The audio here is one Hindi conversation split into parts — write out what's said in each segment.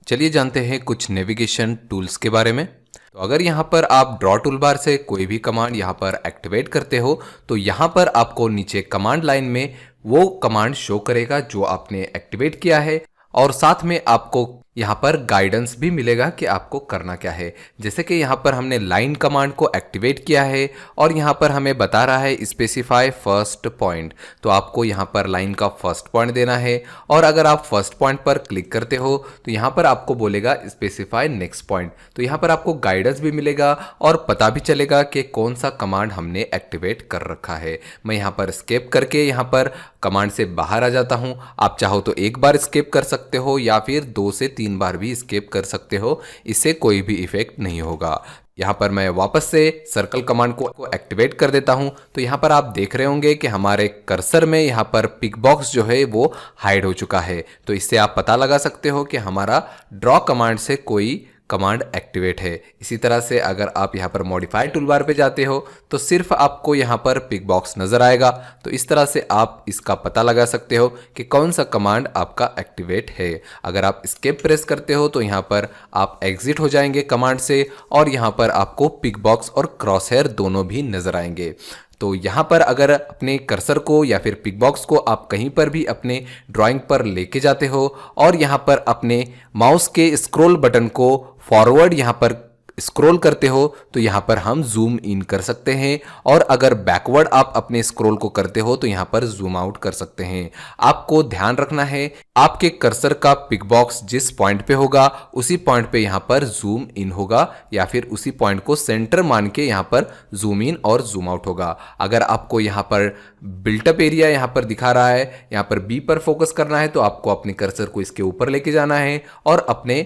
चलिए जानते हैं कुछ नेविगेशन टूल्स के बारे में। तो अगर यहाँ पर आप ड्रॉ टूल बार से कोई भी कमांड यहाँ पर एक्टिवेट करते हो तो यहाँ पर आपको नीचे कमांड लाइन में वो कमांड शो करेगा जो आपने एक्टिवेट किया है, और साथ में आपको यहाँ पर गाइडेंस भी मिलेगा कि आपको करना क्या है। जैसे कि यहाँ पर हमने लाइन कमांड को एक्टिवेट किया है और यहाँ पर हमें बता रहा है स्पेसिफाई फर्स्ट पॉइंट, तो आपको यहाँ पर लाइन का फर्स्ट पॉइंट देना है। और अगर आप फर्स्ट पॉइंट पर क्लिक करते हो तो यहाँ पर आपको बोलेगा स्पेसिफाई नेक्स्ट पॉइंट, तो यहाँ पर आपको गाइडेंस भी मिलेगा और पता भी चलेगा कि कौन सा कमांड हमने एक्टिवेट कर रखा है। मैं यहाँ पर स्केप करके यहाँ पर कमांड से बाहर आ जाता हूँ। आप चाहो तो एक बार स्केप कर सकते हो या फिर 2 से 3 बार भी स्केप कर सकते हो, इससे कोई भी इफेक्ट नहीं होगा। यहाँ पर मैं वापस से सर्कल कमांड को एक्टिवेट कर देता हूँ। तो यहाँ पर आप देख रहे होंगे कि हमारे कर्सर में यहाँ पर पिक बॉक्स जो है वो हाइड हो चुका है। तो इससे आप पता लगा सकते हो कि हमारा ड्रॉ कमांड से कोई कमांड एक्टिवेट है। इसी तरह से अगर आप यहाँ पर मॉडिफाई टूलबार पे जाते हो तो सिर्फ आपको यहाँ पर पिक बॉक्स नजर आएगा। तो इस तरह से आप इसका पता लगा सकते हो कि कौन सा कमांड आपका एक्टिवेट है। अगर आप एस्केप प्रेस करते हो तो यहाँ पर आप एग्जिट हो जाएंगे कमांड से और यहाँ पर आपको पिक बॉक्स और क्रॉस हेयर दोनों भी नजर आएंगे। तो यहाँ पर अगर अपने कर्सर को या फिर पिक बॉक्स को आप कहीं पर भी अपने ड्राइंग पर लेके जाते हो और यहाँ पर अपने माउस के स्क्रॉल बटन को फॉरवर्ड यहाँ पर स्क्रॉल करते हो तो यहाँ पर हम जूम इन कर सकते हैं, और अगर बैकवर्ड आप अपने स्क्रॉल को करते हो तो यहाँ पर जूम आउट कर सकते हैं। आपको ध्यान रखना है आपके कर्सर का पिक बॉक्स जिस पॉइंट पे होगा उसी पॉइंट पे यहाँ पर जूम इन होगा या फिर उसी पॉइंट को सेंटर मान के यहाँ पर जूम इन और जूम आउट होगा। अगर आपको यहाँ पर बिल्टअप एरिया यहाँ पर दिखा रहा है, यहाँ पर बी पर फोकस करना है, तो आपको अपने कर्सर को इसके ऊपर लेके जाना है और अपने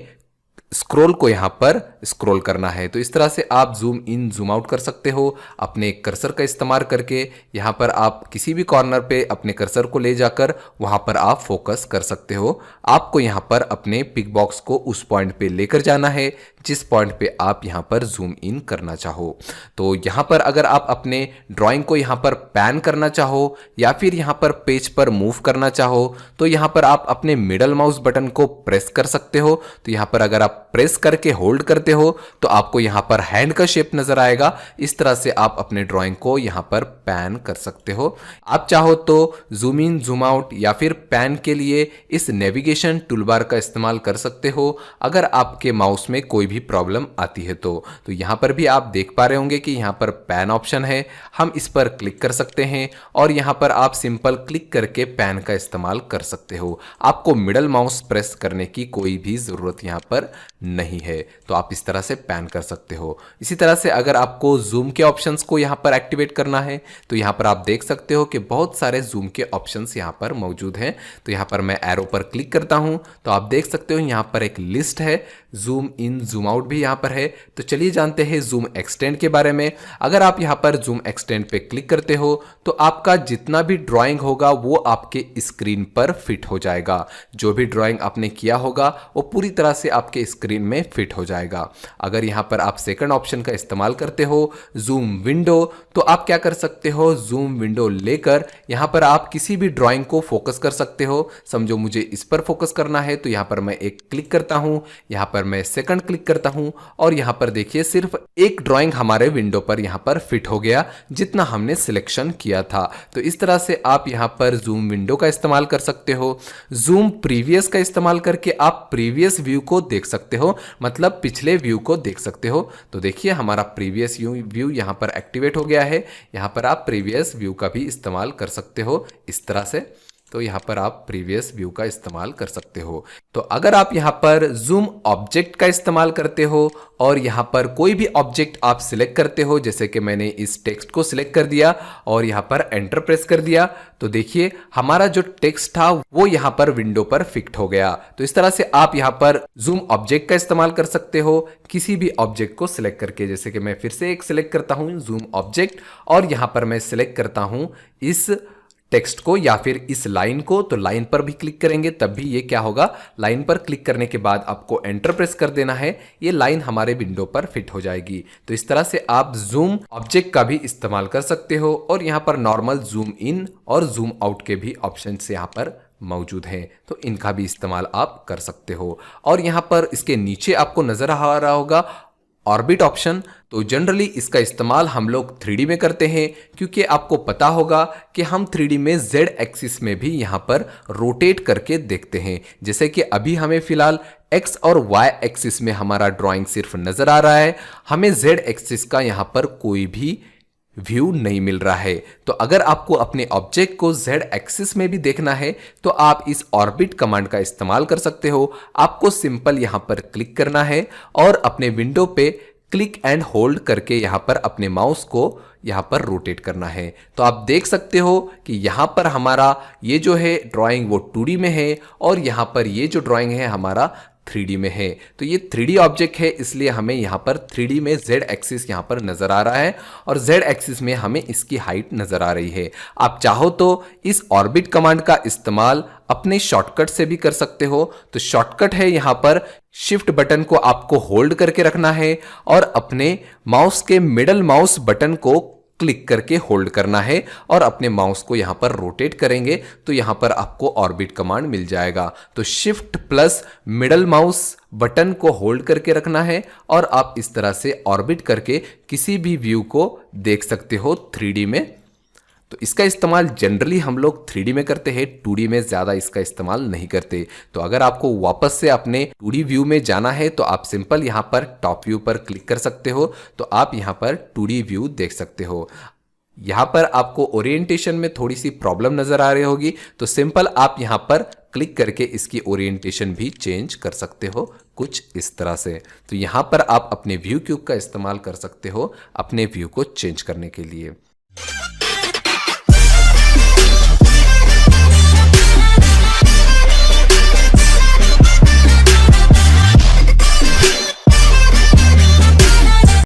स्क्रॉल को यहाँ पर स्क्रॉल करना है। तो इस तरह से आप जूम इन जूम आउट कर सकते हो अपने कर्सर का इस्तेमाल करके। यहाँ पर आप किसी भी कॉर्नर पे अपने कर्सर को ले जाकर वहाँ पर आप फोकस कर सकते हो। आपको यहाँ पर अपने पिक बॉक्स को उस पॉइंट पे लेकर जाना है जिस पॉइंट पे आप यहाँ पर जूम इन करना चाहो। तो यहाँ पर अगर आप अपने ड्राइंग को यहाँ पर पैन करना चाहो या फिर यहाँ पर पेज पर मूव करना चाहो तो यहाँ पर आप अपने मिडल माउस बटन को प्रेस कर सकते हो। तो यहाँ पर अगर आप प्रेस करके होल्ड करते हो तो आपको यहाँ पर हैंड का शेप नजर आएगा। इस तरह से आप अपने ड्राइंग को यहाँ पर पैन कर सकते हो। आप चाहो तो जूम इन जूम आउट या फिर पैन के लिए इस नेविगेशन टूलबार का इस्तेमाल कर सकते हो अगर आपके माउस में कोई भी प्रॉब्लम आती है तो यहाँ पर भी आप देख पा रहे होंगे कि यहाँ पर पैन ऑप्शन है, हम इस पर क्लिक कर सकते हैं और यहाँ पर आप सिंपल क्लिक करके पैन का इस्तेमाल कर सकते हो। आपको मिडल माउस प्रेस करने की कोई भी जरूरत यहाँ पर नहीं है, तो आप इस तरह से पैन कर सकते हो। इसी तरह से अगर आपको जूम के ऑप्शंस को यहाँ पर एक्टिवेट करना है तो यहाँ पर आप देख सकते हो कि बहुत सारे जूम के ऑप्शंस यहाँ पर मौजूद हैं। तो यहाँ पर मैं एरो पर क्लिक करता हूँ तो आप देख सकते हो यहाँ पर एक लिस्ट है, जूम इन जूम आउट भी यहाँ पर है। तो चलिए जानते हैं जूम एक्सटेंड के बारे में। अगर आप यहाँ पर जूम एक्सटेंड पे क्लिक करते हो तो आपका जितना भी ड्राइंग होगा वो आपके स्क्रीन पर फिट हो जाएगा। जो भी ड्राइंग आपने किया होगा वो पूरी तरह से आपके स्क्रीन में फिट हो जाएगा। अगर यहाँ पर आप सेकंड ऑप्शन का इस्तेमाल करते हो जूम विंडो, तो आप क्या कर सकते हो, जूम विंडो लेकर यहाँ पर आप किसी भी ड्राइंग को फोकस कर सकते हो। समझो मुझे इस पर फोकस करना है तो यहाँ पर मैं एक क्लिक करता हूँ, यहाँ पर मैं सेकंड क्लिक करता हूँ और यहाँ पर देखिए सिर्फ एक ड्राइंग हमारे विंडो पर यहाँ पर फिट हो गया जितना हमने सिलेक्शन किया था। तो इस तरह से आप यहाँ पर जूम विंडो का इस्तेमाल कर सकते हो। जूम प्रीवियस का इस्तेमाल करके आप प्रीवियस व्यू को देख सकते हो, मतलब पिछले व्यू को देख सकते हो। तो देखिए हमारा प्रीवियस व्यू यहाँ पर एक्टिवेट हो गया है। यहाँ पर आप प्रीवियस व्यू का भी इस्तेमाल कर सकते हो इस तरह से। तो यहाँ पर आप प्रीवियस व्यू का इस्तेमाल कर सकते हो। तो अगर आप यहाँ पर जूम ऑब्जेक्ट का इस्तेमाल करते हो और यहाँ पर कोई भी ऑब्जेक्ट आप सिलेक्ट करते हो, जैसे कि मैंने इस टेक्स्ट को सिलेक्ट कर दिया और यहाँ पर एंटर प्रेस कर दिया, तो देखिए हमारा जो टेक्स्ट था वो यहाँ पर विंडो पर फिट हो गया। तो इस तरह से आप यहाँ पर जूम ऑब्जेक्ट का इस्तेमाल कर सकते हो किसी भी ऑब्जेक्ट को सिलेक्ट करके। जैसे कि मैं फिर से एक सिलेक्ट करता हूँ जूम ऑब्जेक्ट और यहाँ पर मैं सिलेक्ट करता हूँ इस टेक्स्ट को या फिर इस लाइन को। तो लाइन पर भी क्लिक करेंगे तब भी ये क्या होगा, लाइन पर क्लिक करने के बाद आपको एंटर प्रेस कर देना है, ये लाइन हमारे विंडो पर फिट हो जाएगी। तो इस तरह से आप जूम ऑब्जेक्ट का भी इस्तेमाल कर सकते हो और यहाँ पर नॉर्मल जूम इन और जूम आउट के भी ऑप्शन यहाँ पर मौजूद हैं, तो इनका भी इस्तेमाल आप कर सकते हो। और यहाँ पर इसके नीचे आपको नजर आ रहा होगा ऑर्बिट ऑप्शन। तो जनरली इसका इस्तेमाल हम लोग 3D में करते हैं, क्योंकि आपको पता होगा कि हम 3D में Z एक्सिस में भी यहाँ पर रोटेट करके देखते हैं। जैसे कि अभी हमें फिलहाल X और Y एक्सिस में हमारा ड्राइंग सिर्फ नजर आ रहा है, हमें Z एक्सिस का यहाँ पर कोई भी व्यू नहीं मिल रहा है। तो अगर आपको अपने ऑब्जेक्ट को Z एक्सिस में भी देखना है तो आप इस ऑर्बिट कमांड का इस्तेमाल कर सकते हो। आपको सिंपल यहां पर क्लिक करना है और अपने विंडो पे क्लिक एंड होल्ड करके यहां पर अपने माउस को यहां पर रोटेट करना है। तो आप देख सकते हो कि यहां पर हमारा ये जो है ड्राइंग वो 2D में है और यहां पर ये जो ड्राइंग है हमारा 3D में है। तो ये 3D ऑब्जेक्ट है, इसलिए हमें यहाँ पर 3D में Z एक्सिस यहाँ पर नजर आ रहा है और Z एक्सिस में हमें इसकी हाइट नजर आ रही है। आप चाहो तो इस ऑर्बिट कमांड का इस्तेमाल अपने शॉर्टकट से भी कर सकते हो। तो शॉर्टकट है यहाँ पर शिफ्ट बटन को आपको होल्ड करके रखना है और अपने माउस के मिडल माउस बटन को क्लिक करके होल्ड करना है और अपने माउस को यहां पर रोटेट करेंगे तो यहां पर आपको ऑर्बिट कमांड मिल जाएगा। तो shift plus middle mouse button को होल्ड करके रखना है और आप इस तरह से ऑर्बिट करके किसी भी व्यू को देख सकते हो 3D में। तो इसका इस्तेमाल जनरली हम लोग 3D में करते हैं, 2D में ज़्यादा इसका इस्तेमाल नहीं करते। तो अगर आपको वापस से अपने 2D व्यू में जाना है तो आप सिंपल यहाँ पर टॉप व्यू पर क्लिक कर सकते हो, तो आप यहाँ पर 2D व्यू देख सकते हो। यहाँ पर आपको ओरिएंटेशन में थोड़ी सी प्रॉब्लम नज़र आ रही होगी, तो सिंपल आप यहाँ पर क्लिक करके इसकी ओरिएंटेशन भी चेंज कर सकते हो कुछ इस तरह से। तो यहाँ पर आप अपने व्यू क्यूब का इस्तेमाल कर सकते हो अपने व्यू को चेंज करने के लिए।